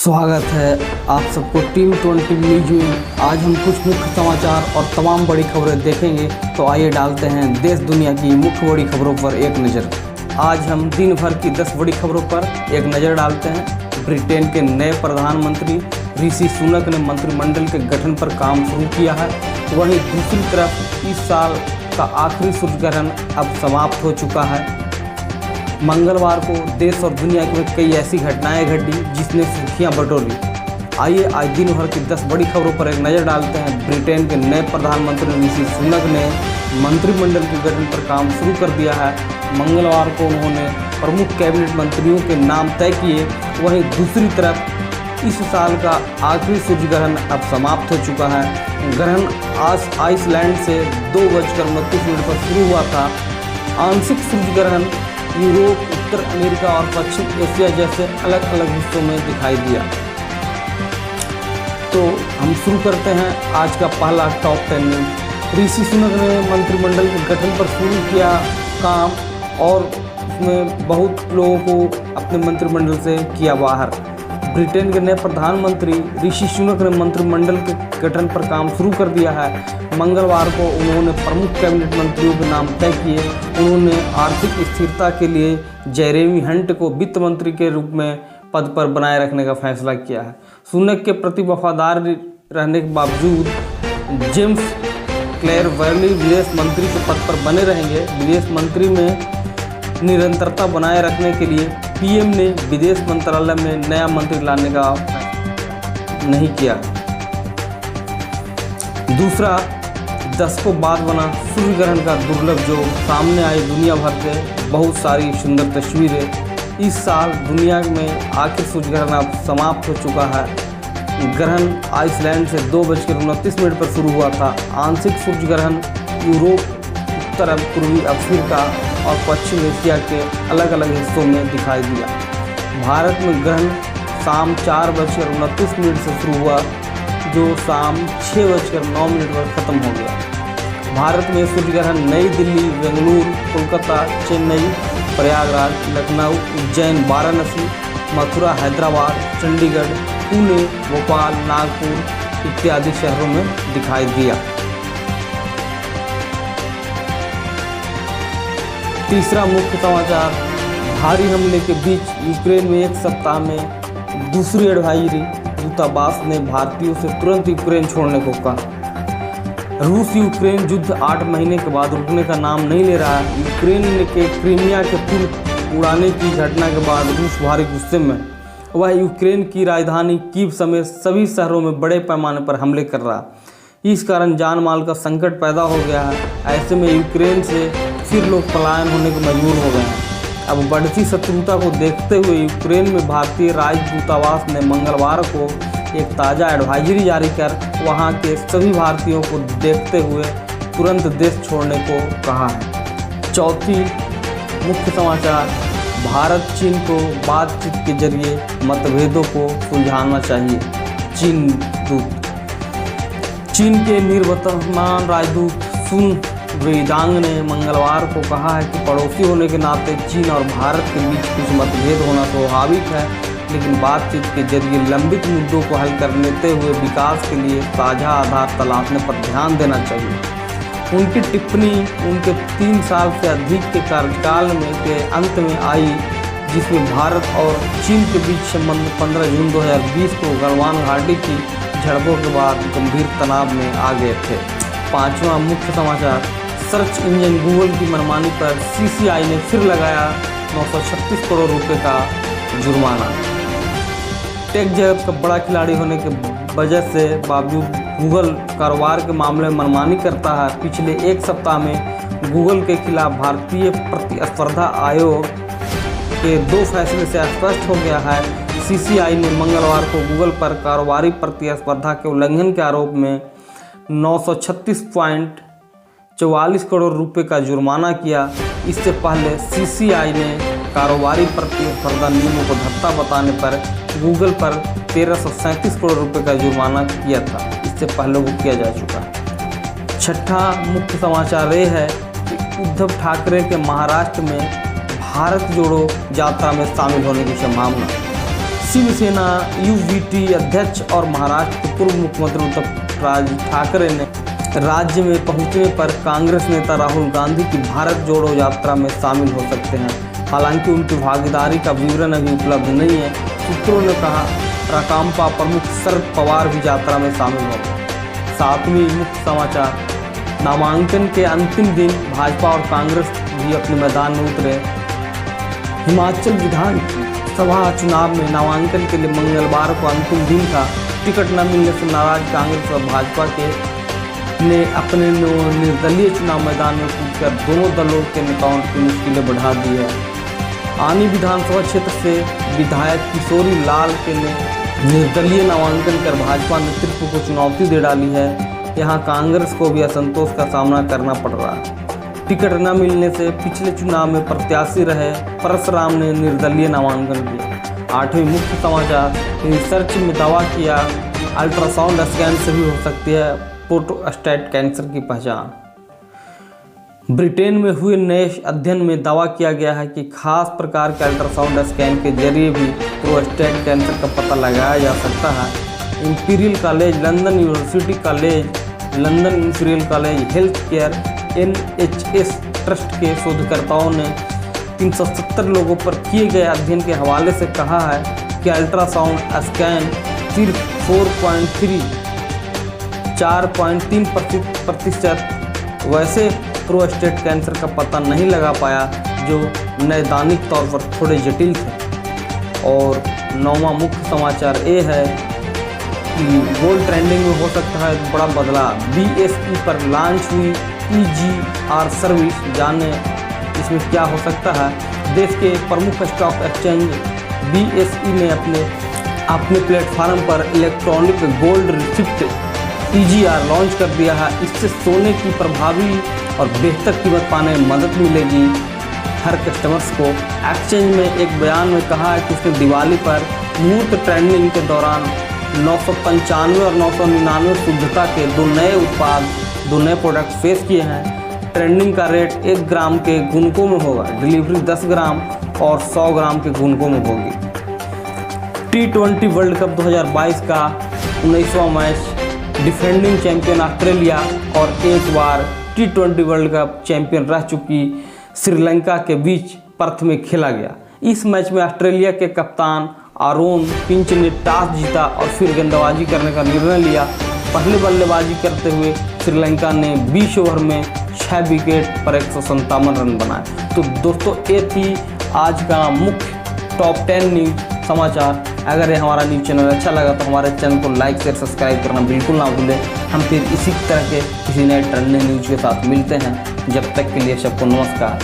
स्वागत है आप सबको टीम 20 न्यूज में। आज हम कुछ मुख्य समाचार और तमाम बड़ी खबरें देखेंगे। तो आइए डालते हैं देश दुनिया की मुख्य बड़ी खबरों पर एक नज़र। आज हम दिन भर की 10 बड़ी खबरों पर एक नज़र डालते हैं। ब्रिटेन के नए प्रधानमंत्री ऋषि सुनक ने मंत्रिमंडल के गठन पर काम शुरू किया है। वहीं दूसरी तरफ इस साल का आखिरी सूर्य ग्रहण अब समाप्त हो चुका है। मंगलवार को देश और दुनिया में कई ऐसी घटनाएं घटी जिसने सुर्खियां बटोरी। आइए आज दिन भर की 10 बड़ी खबरों पर एक नज़र डालते हैं। ब्रिटेन के नए प्रधानमंत्री ऋषि सुनक ने मंत्रिमंडल के गठन पर काम शुरू कर दिया है। मंगलवार को उन्होंने प्रमुख कैबिनेट मंत्रियों के नाम तय किए। वहीं दूसरी तरफ इस साल का आखिरी सूर्य ग्रहण अब समाप्त हो चुका है। ग्रहण आज आइसलैंड से 2:29 पर शुरू हुआ था। आंशिक सूर्य ग्रहण यूरोप, उत्तर अमेरिका और पश्चिम एशिया जैसे अलग अलग हिस्सों में दिखाई दिया। तो हम शुरू करते हैं आज का पहला टॉप 10 न्यूज। ऋषि सुनक ने मंत्रिमंडल के गठन पर शुरू किया काम और उसमें बहुत लोगों को अपने मंत्रिमंडल से किया बाहर। ब्रिटेन के नए प्रधानमंत्री ऋषि सुनक ने मंत्रिमंडल के गठन पर काम शुरू कर दिया है। मंगलवार को उन्होंने प्रमुख कैबिनेट मंत्रियों के नाम तय किए। उन्होंने आर्थिक स्थिरता के लिए जेरेमी हंट को वित्त मंत्री के रूप में पद पर बनाए रखने का फैसला किया है। सुनक के प्रति वफादार रहने के बावजूद जेम्स क्लेयरवेली विदेश मंत्री के पद पर बने रहेंगे। विदेश मंत्री में निरंतरता बनाए रखने के लिए पीएम ने विदेश मंत्रालय में नया मंत्री लाने का नहीं किया। दूसरा, दशकों बाद बना सूर्य ग्रहण का दुर्लभ जो सामने आई दुनिया भर से बहुत सारी सुंदर तस्वीरें। इस साल दुनिया में आखिर सूर्य ग्रहण अब समाप्त हो चुका है। ग्रहण आइसलैंड से 2:29 पर शुरू हुआ था। आंशिक सूर्य ग्रहण यूरोप, उत्तर पूर्वी अफ्रीका और पश्चिम एशिया के अलग अलग हिस्सों में दिखाई दिया। भारत में ग्रहण शाम 4:29 से शुरू हुआ जो शाम 6:09 पर ख़त्म हो गया। भारत में सूर्य ग्रहण नई दिल्ली, बेंगलुरु, कोलकाता, चेन्नई, प्रयागराज, लखनऊ, उज्जैन, वाराणसी, मथुरा, हैदराबाद, चंडीगढ़, पुणे, भोपाल, नागपुर इत्यादि शहरों में दिखाई दिया। तीसरा मुख्य समाचार, भारी हमले के बीच यूक्रेन में एक सप्ताह में दूसरी एडवाइजरी। दूतावास ने भारतीयों से तुरंत यूक्रेन छोड़ने को कहा। रूस यूक्रेन युद्ध 8 महीने के बाद रुकने का नाम नहीं ले रहा है। यूक्रेन के क्रीमिया के पुल उड़ाने की घटना के बाद रूस भारी गुस्से में। वह यूक्रेन की राजधानी कीव समेत सभी शहरों में बड़े पैमाने पर हमले कर रहा। इस कारण जान माल का संकट पैदा हो गया है। ऐसे में यूक्रेन से फिर लोग पलायन होने को मजबूर हो गए हैं। अब बढ़ती शत्रुता को देखते हुए यूक्रेन में भारतीय राजदूतावास ने मंगलवार को एक ताज़ा एडवाइजरी जारी कर वहां के सभी भारतीयों को देखते हुए तुरंत देश छोड़ने को कहा है। चौथी मुख्य समाचार, भारत चीन को बातचीत के जरिए मतभेदों को सुलझाना चाहिए। चीन दूत चीन के निर्वर्तमान राजदूत सुन वेइडांग ने मंगलवार को कहा है कि पड़ोसी होने के नाते चीन और भारत के बीच कुछ मतभेद होना स्वाभाविक है, लेकिन बातचीत के जरिए लंबित मुद्दों को हल करते हुए विकास के लिए साझा आधार तलाशने पर ध्यान देना चाहिए। उनकी टिप्पणी उनके 3 साल से अधिक के कार्यकाल में के अंत में आई, जिसमें भारत और चीन के बीच संबंध 15 जून 2020 को गलवान घाटी की झड़पों के बाद गंभीर तनाव में आ गए थे। पांचवा मुख्य समाचार, सर्च इंजन गूगल की मनमानी पर सीसीआई ने फिर लगाया 936 करोड़ रुपए का जुर्माना। टेक जगत का बड़ा खिलाड़ी होने के वजह से बावजूद गूगल कारोबार के मामले में मनमानी करता है। पिछले एक सप्ताह में गूगल के खिलाफ भारतीय प्रतिस्पर्धा आयोग के 2 फैसले से स्पष्ट हो गया है। सीसीआई ने मंगलवार को गूगल पर कारोबारी प्रतिस्पर्धा के उल्लंघन के आरोप में 936.44 करोड़ रुपए का जुर्माना किया। इससे पहले सीसीआई ने कारोबारी प्रतिस्पर्धा नियमों को धत्ता बताने पर गूगल पर 1337 करोड़ रुपए का जुर्माना किया था। इससे पहले वो किया जा चुका है। छठा मुख्य समाचार ये है कि उद्धव ठाकरे के महाराष्ट्र में भारत जोड़ो यात्रा में शामिल होने की संभावना। शिवसेना यूवीटी अध्यक्ष और महाराष्ट्र के पूर्व मुख्यमंत्री उद्धव राज ठाकरे ने राज्य में पहुंचने पर कांग्रेस नेता राहुल गांधी की भारत जोड़ो यात्रा में शामिल हो सकते हैं। हालांकि उनकी भागीदारी का विवरण अभी उपलब्ध नहीं है। सूत्रों ने कहा राकांपा प्रमुख शरद पवार भी यात्रा में शामिल होंगे। सातवीं मुख्य समाचार, नामांकन के अंतिम दिन भाजपा और कांग्रेस भी अपने मैदान में उतरे। हिमाचल विधानसभा चुनाव में नामांकन के लिए मंगलवार को अंतिम दिन था। टिकट न मिलने से नाराज कांग्रेस और भाजपा ने अपने निर्दलीय चुनाव मैदान में कूदकर दोनों दलों के नेताओं की मुश्किलें बढ़ा दी है। आनी विधानसभा क्षेत्र से विधायक किशोरी लाल के ने निर्दलीय नामांकन कर भाजपा नेतृत्व को चुनौती दे डाली है। यहां कांग्रेस को भी असंतोष का सामना करना पड़ रहा है। टिकट न मिलने से पिछले चुनाव में प्रत्याशी रहे परशुराम ने निर्दलीय नामांकन किया। आठवीं मुख्य समाचार, रिसर्च में दावा किया अल्ट्रासाउंड स्कैन से भी हो सकती है प्रोस्टेट कैंसर की पहचान। ब्रिटेन में हुए नए अध्ययन में दावा किया गया है कि खास प्रकार के अल्ट्रासाउंड स्कैन के जरिए भी प्रोस्टेट कैंसर का पता लगाया जा सकता है। Imperial college London, university college London, imperial college health care NHS trust के शोधकर्ताओं ने 370 लोगों पर किए गए अध्ययन के हवाले से कहा है कि अल्ट्रासाउंड स्कैन सिर्फ 4.3% वैसे प्रोस्टेट कैंसर का पता नहीं लगा पाया जो नैदानिक तौर पर थोड़े जटिल थे। और नौवां मुख्य समाचार ये है कि गोल्ड ट्रेंडिंग में हो सकता है बड़ा बदलाव। BSE पर लॉन्च हुई EGR सर्विस, जाने इसमें क्या हो सकता है। देश के प्रमुख स्टॉक एक्सचेंज BSE ने अपने प्लेटफार्म पर electronic gold receipt EGR launch कर दिया है। इससे सोने की प्रभावी और बेहतर कीमत पाने में मदद मिलेगी हर कस्टमर्स को। एक्सचेंज में एक बयान में कहा है कि उसने दिवाली पर मुहूर्त ट्रेंडिंग के दौरान 995 और 999 शुद्धता के दो नए प्रोडक्ट पेश किए हैं। ट्रेंडिंग का रेट 1 ग्राम के गुणकों में होगा। डिलीवरी 10 ग्राम और 100 ग्राम के गुणकों में होगी। T20 वर्ल्ड कप 2022 का 19वां मैच डिफेंडिंग चैंपियन ऑस्ट्रेलिया और एक बार T20 वर्ल्ड कप चैंपियन रह चुकी श्रीलंका के बीच पर्थ में खेला गया। इस मैच में ऑस्ट्रेलिया के कप्तान आरोन फिंच ने टॉस जीता और फिर गेंदबाजी करने का निर्णय लिया। पहले बल्लेबाजी करते हुए श्रीलंका ने 20 ओवर में 6 विकेट पर 157 रन बनाए। तो दोस्तों ये थी आज का मुख्य टॉप 10 न्यूज समाचार। अगर ये हमारा न्यूज़ चैनल अच्छा लगा तो हमारे चैनल को लाइक शेयर सब्सक्राइब करना बिल्कुल ना भूलें। हम फिर इसी तरह के किसी नए ट्रेंडिंग न्यूज के साथ मिलते हैं। जब तक के लिए सबको नमस्कार।